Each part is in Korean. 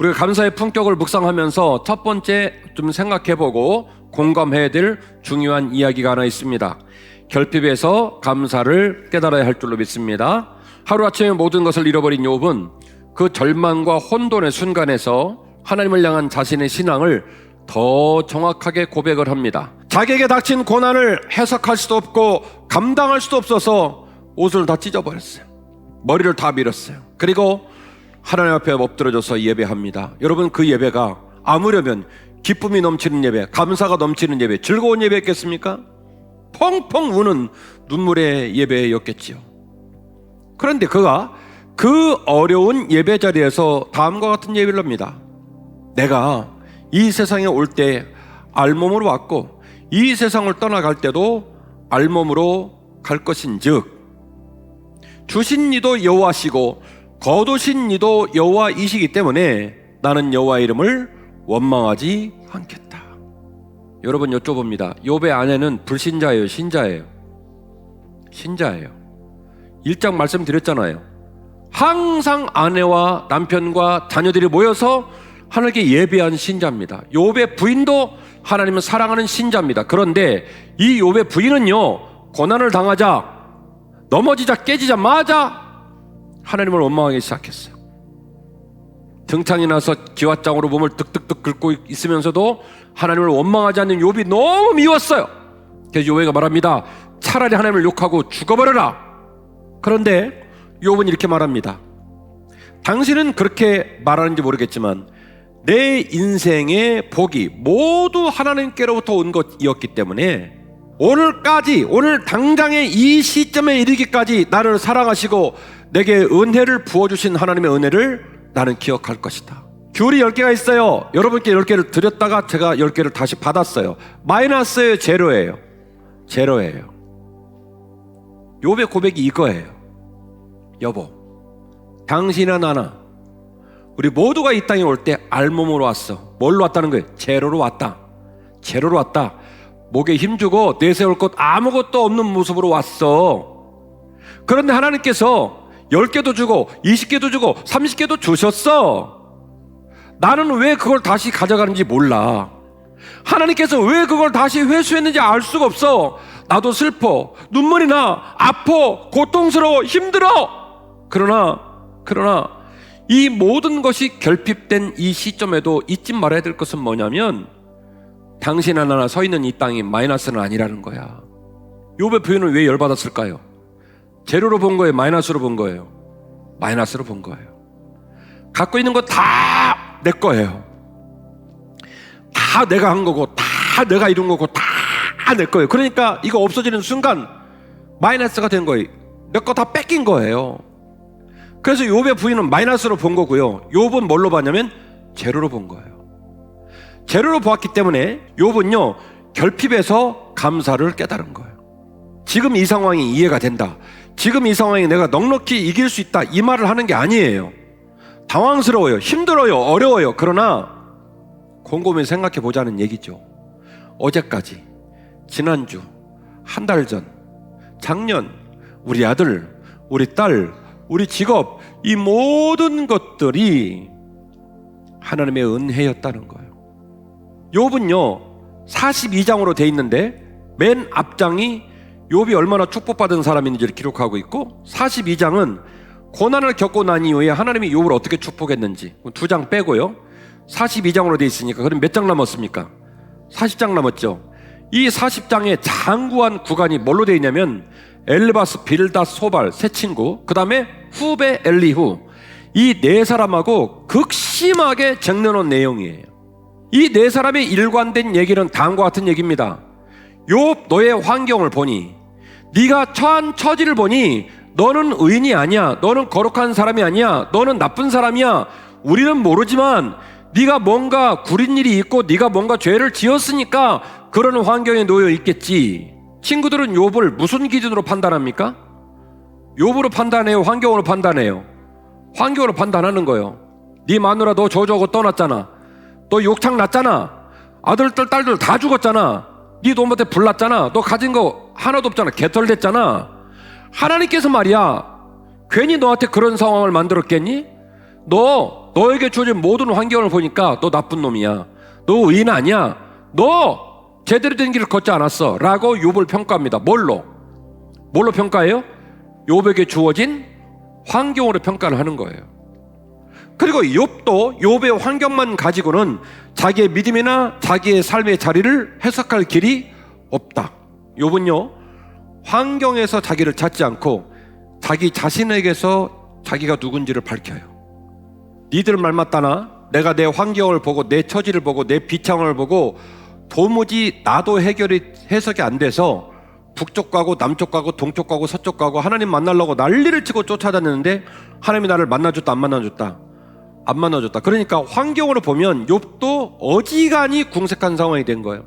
우리가 감사의 품격을 묵상하면서 첫 번째 좀 생각해보고 공감해야 될 중요한 이야기가 하나 있습니다. 결핍에서 감사를 깨달아야 할 줄로 믿습니다. 하루아침에 모든 것을 잃어버린 욥은 그 절망과 혼돈의 순간에서 하나님을 향한 자신의 신앙을 더 정확하게 고백을 합니다. 자기에게 닥친 고난을 해석할 수도 없고 감당할 수도 없어서 옷을 다 찢어버렸어요. 머리를 다 밀었어요. 그리고 하나님 앞에 엎드려져서 예배합니다. 여러분, 그 예배가 아무려면 기쁨이 넘치는 예배, 감사가 넘치는 예배, 즐거운 예배였겠습니까? 펑펑 우는 눈물의 예배였겠지요. 그런데 그가 그 어려운 예배 자리에서 다음과 같은 예배를 합니다. 내가 이 세상에 올 때 알몸으로 왔고 이 세상을 떠나갈 때도 알몸으로 갈 것인즉 주신 이도 여호와시고 거두신 이도 여호와이시기 때문에 나는 여호와의 이름을 원망하지 않겠다. 여러분, 여쭤봅니다. 욥의 아내는 불신자예요, 신자예요? 신자예요. 1장 말씀드렸잖아요. 항상 아내와 남편과 자녀들이 모여서 하나님께 예배한 신자입니다. 욥의 부인도 하나님을 사랑하는 신자입니다. 그런데 이 욥의 부인은요, 고난을 당하자, 넘어지자, 깨지자마자 하나님을 원망하기 시작했어요. 등창이 나서 기왓장으로 몸을 득득득 긁고 있으면서도 하나님을 원망하지 않는 욥이 너무 미웠어요. 그래서 욥이 말합니다. 차라리 하나님을 욕하고 죽어버려라. 그런데 욥은 이렇게 말합니다. 당신은 그렇게 말하는지 모르겠지만 내 인생의 복이 모두 하나님께로부터 온 것이었기 때문에 오늘까지, 오늘 당장의 이 시점에 이르기까지 나를 사랑하시고 내게 은혜를 부어주신 하나님의 은혜를 나는 기억할 것이다. 귤이 10개가 있어요. 여러분께 10개를 드렸다가 제가 10개를 다시 받았어요. 마이너스예요, 제로예요? 제로예요. 욥의 고백이 이거예요. 여보, 당신이나 나나 우리 모두가 이 땅에 올 때 알몸으로 왔어. 뭘로 왔다는 거예요? 제로로 왔다. 제로로 왔다. 목에 힘주고 내세울 것 아무것도 없는 모습으로 왔어. 그런데 하나님께서 10개도 주고 20개도 주고 30개도 주셨어. 나는 왜 그걸 다시 가져가는지 몰라. 하나님께서 왜 그걸 다시 회수했는지 알 수가 없어. 나도 슬퍼, 눈물이 나, 아파, 고통스러워, 힘들어. 그러나 이 모든 것이 결핍된 이 시점에도 잊지 말아야 될 것은 뭐냐면 당신 하나 서 있는 이 땅이 마이너스는 아니라는 거야. 욥의 부인은 왜 열받았을까요? 제로로 본 거예요? 마이너스로 본 거예요? 마이너스로 본 거예요. 갖고 있는 거 다 내 거예요. 다 내가 한 거고 다 내가 이룬 거고 다 내 거예요. 그러니까 이거 없어지는 순간 마이너스가 된 거예요. 내 거 다 뺏긴 거예요. 그래서 욥의 부인은 마이너스로 본 거고요. 욥은 뭘로 봤냐면 제로로 본 거예요. 제로로 보았기 때문에 욥은요, 결핍에서 감사를 깨달은 거예요. 지금 이 상황이 이해가 된다. 지금 이 상황에 내가 넉넉히 이길 수 있다. 이 말을 하는 게 아니에요. 당황스러워요. 힘들어요. 어려워요. 그러나 곰곰이 생각해 보자는 얘기죠. 어제까지, 지난주, 한 달 전, 작년, 우리 아들, 우리 딸, 우리 직업, 이 모든 것들이 하나님의 은혜였다는 거예요. 욥은요 42장으로 돼 있는데 맨 앞장이 욥이 얼마나 축복받은 사람인지를 기록하고 있고 42장은 고난을 겪고 난 이후에 하나님이 욥을 어떻게 축복했는지 2장 빼고요 42장으로 돼 있으니까 그럼 몇 장 남았습니까? 40장 남았죠. 이 40장의 장구한 구간이 뭘로 돼 있냐면 엘르바스, 빌닷, 소발 세 친구, 그 다음에 후베, 엘리후, 이 네 사람하고 극심하게 쟁여놓은 내용이에요. 이 네 사람의 일관된 얘기는 다음과 같은 얘기입니다. 욥, 너의 환경을 보니, 네가 처한 처지를 보니 너는 의인이 아니야. 너는 거룩한 사람이 아니야. 너는 나쁜 사람이야. 우리는 모르지만 네가 뭔가 구린 일이 있고 네가 뭔가 죄를 지었으니까 그런 환경에 놓여 있겠지. 친구들은 욥을 무슨 기준으로 판단합니까? 욥으로 판단해요? 환경으로 판단해요? 환경으로 판단하는 거예요. 네 마누라 너 저주하고 떠났잖아. 너 욕창 났잖아. 아들들 딸들 다 죽었잖아. 네 돈밭에 불났잖아. 너 가진 거 하나도 없잖아. 개털됐잖아. 하나님께서 말이야 괜히 너한테 그런 상황을 만들었겠니? 너 너에게 주어진 모든 환경을 보니까 너 나쁜 놈이야. 너 의인 아니야. 너 제대로 된 길을 걷지 않았어. 라고 욥을 평가합니다. 뭘로 평가해요? 욥에게 주어진 환경으로 평가를 하는 거예요. 그리고 욥도 욥의 환경만 가지고는 자기의 믿음이나 자기의 삶의 자리를 해석할 길이 없다. 욥은요, 환경에서 자기를 찾지 않고 자기 자신에게서 자기가 누군지를 밝혀요. 니들 말 맞다나 내가 내 환경을 보고 내 처지를 보고 내 비참함을 보고 도무지 나도 해석이 안 돼서 북쪽 가고 남쪽 가고 동쪽 가고 서쪽 가고 하나님 만나려고 난리를 치고 쫓아다녔는데 하나님이 나를 만나줬다 안 만나줬다? 안 만나줬다. 그러니까 환경으로 보면 욥도 어지간히 궁색한 상황이 된 거예요.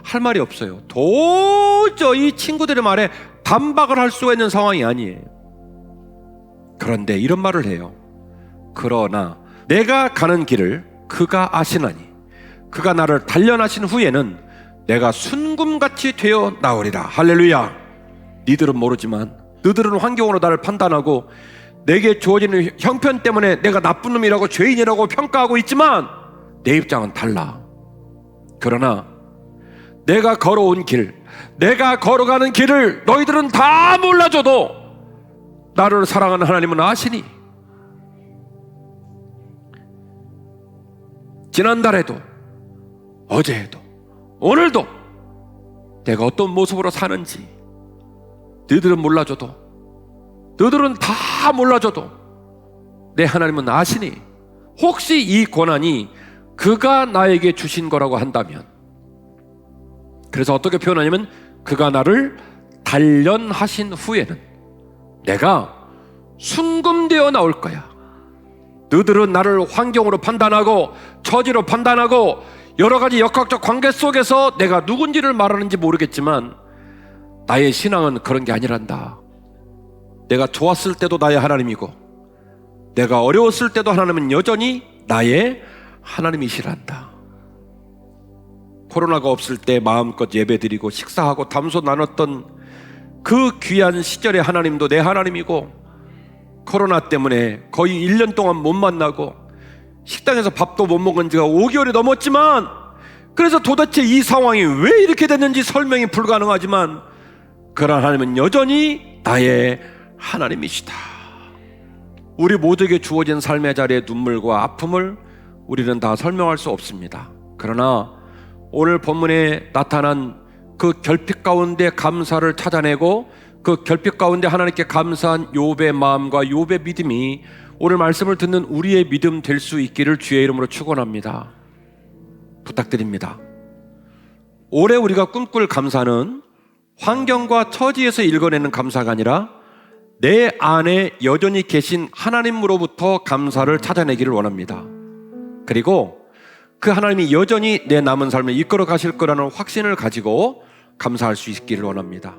할 말이 없어요. 도저히 친구들의 말에 반박을 할 수가 있는 상황이 아니에요. 그런데 이런 말을 해요. 그러나 내가 가는 길을 그가 아시나니 그가 나를 단련하신 후에는 내가 순금같이 되어 나오리라. 할렐루야. 니들은 모르지만 너들은 환경으로 나를 판단하고 내게 주어지는 형편 때문에 내가 나쁜 놈이라고 죄인이라고 평가하고 있지만 내 입장은 달라. 그러나 내가 걸어온 길, 내가 걸어가는 길을 너희들은 다 몰라줘도 나를 사랑하는 하나님은 아시니. 지난달에도 어제에도 오늘도 내가 어떤 모습으로 사는지 너희들은 몰라줘도, 너희들은 다 몰라줘도 내 하나님은 아시니. 혹시 이 고난이 그가 나에게 주신 거라고 한다면, 그래서 어떻게 표현하냐면 그가 나를 단련하신 후에는 내가 순금되어 나올 거야. 너희들은 나를 환경으로 판단하고 처지로 판단하고 여러 가지 역학적 관계 속에서 내가 누군지를 말하는지 모르겠지만 나의 신앙은 그런 게 아니란다. 내가 좋았을 때도 나의 하나님이고 내가 어려웠을 때도 하나님은 여전히 나의 하나님이시란다. 코로나가 없을 때 마음껏 예배드리고 식사하고 담소 나눴던 그 귀한 시절의 하나님도 내 하나님이고, 코로나 때문에 거의 1년 동안 못 만나고 식당에서 밥도 못 먹은 지가 5개월이 넘었지만, 그래서 도대체 이 상황이 왜 이렇게 됐는지 설명이 불가능하지만 그러나 하나님은 여전히 나의 하나님이시다. 우리 모두에게 주어진 삶의 자리의 눈물과 아픔을 우리는 다 설명할 수 없습니다. 그러나 오늘 본문에 나타난 그 결핍 가운데 감사를 찾아내고 그 결핍 가운데 하나님께 감사한 욥의 마음과 욥의 믿음이 오늘 말씀을 듣는 우리의 믿음 될 수 있기를 주의 이름으로 축원합니다. 부탁드립니다. 올해 우리가 꿈꿀 감사는 환경과 처지에서 읽어내는 감사가 아니라 내 안에 여전히 계신 하나님으로부터 감사를 찾아내기를 원합니다. 그리고 그 하나님이 여전히 내 남은 삶을 이끌어 가실 거라는 확신을 가지고 감사할 수 있기를 원합니다.